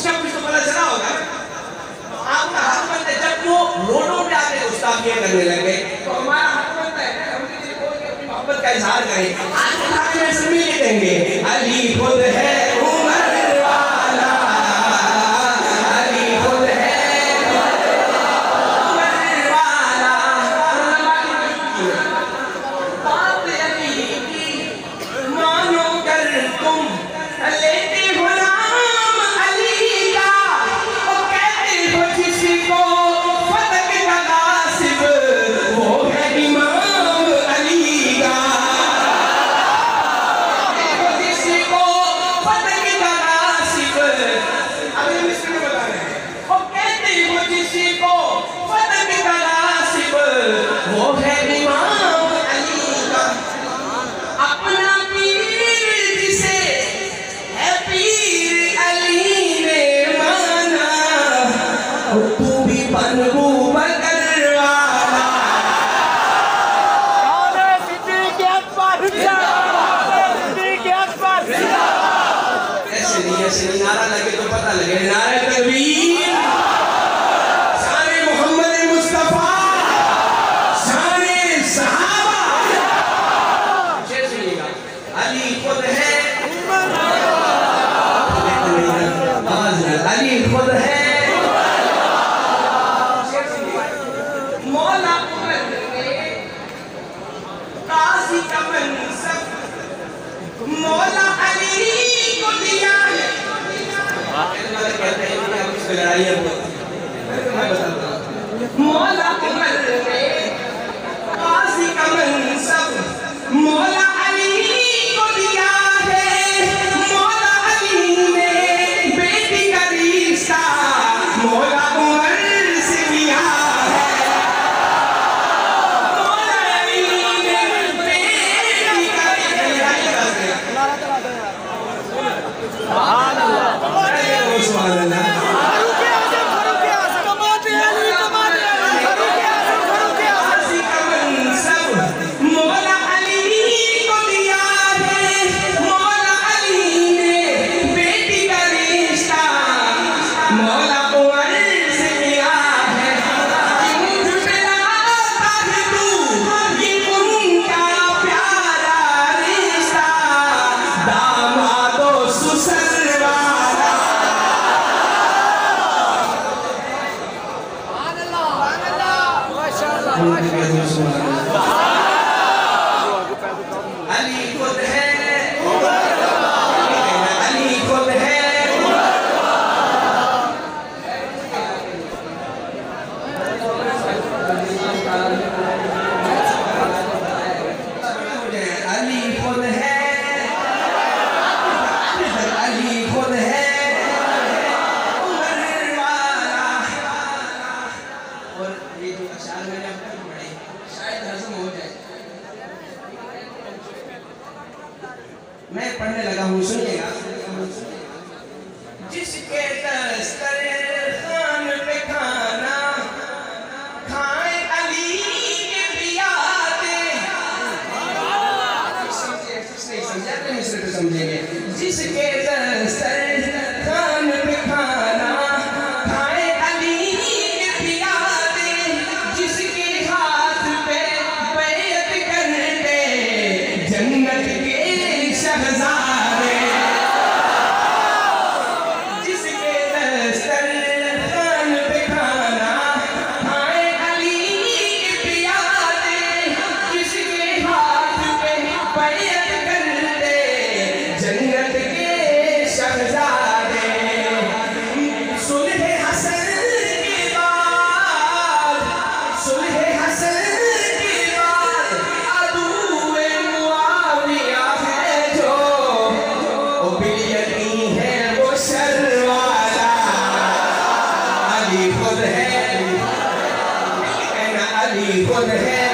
उसका कुछ तो पता चला होगा। तो आपका हक बनता है, जब वो रोडों पे आके गुस्ताखियां करने लगे तो हमारा हक बनता है हम किसी को अपनी मोहब्बत का इजहार करें। आज में सब मिल के कहेंगे अली खुद है उमर वाला, अली खुद है उमर वाला। बात अली की मानो कर तुम लेते हो नाम अली का, और कहते हो जिसको फतक का नासिब वो है इमाम अली का। देखो जिसको फतक का नासिब, अभी मिस्र में बता रहे हैं, और कहते हो जिसको फतक का नासिब वो है इमाम अली का। अपना पीर जिसे है पीर अली ने माना, तू भी बन अबू बकर वाला। ऐसे नहीं नारा लगे तो पता लगे, नारे तकबीर, शान मोहम्मद मुस्तफा, शान सहाबा। शेर सुनिएगा, अली खुद है, अली खुद है, मौला उमर ने काजी का मनसब मौला अली को दिया है। कहते हैं कि हम इसमें लड़ाइयाँ होती हैं, मैं बताता हूँ। मौला उमर ने काजी का मनसब मौला अली को दिया है। मौला अली ने बेटी का रिश्ता मौला उमर से किया है। मौला अली ने बेटी का रिश्ता, सुभान अल्लाह। काजी का मनसब मौला अली को दिया है। मौला अली ने बेटी का रिश्ता मौला उमर से किया है। मुझ पे लाता है तू ये उनका प्यारा रिश्ता, दामादो सुसर वाला। अली खुद है, अली खुद है, अली खुद है, अली खुद है उमर वाला। और ये जो अशार मैंने अब तक पढ़े शायद हजम हो जाए, मैं पढ़ने लगा हूँ, सुनिएगा। जिसके दस्तरखान पे खाना खाए अली के पियादे, समझाते मिस्र को समझेंगे। जिसके दस्तरखान पे खाना खाए अली के पियादे, जिसके हाथ पे बैत करते जन्नत के शहजादे, जिसके दस्तरखान पे खाना खाए अली के पियादे, जिसके हाथ पे बैत करते जन्नत के शहजादे। सुलह हसन के बाद, सुलह हसन के बाद अदूए मुआविया है जो, ओ बिलियती है वो शर वाला। अली खुद है, कहना अली खुद है,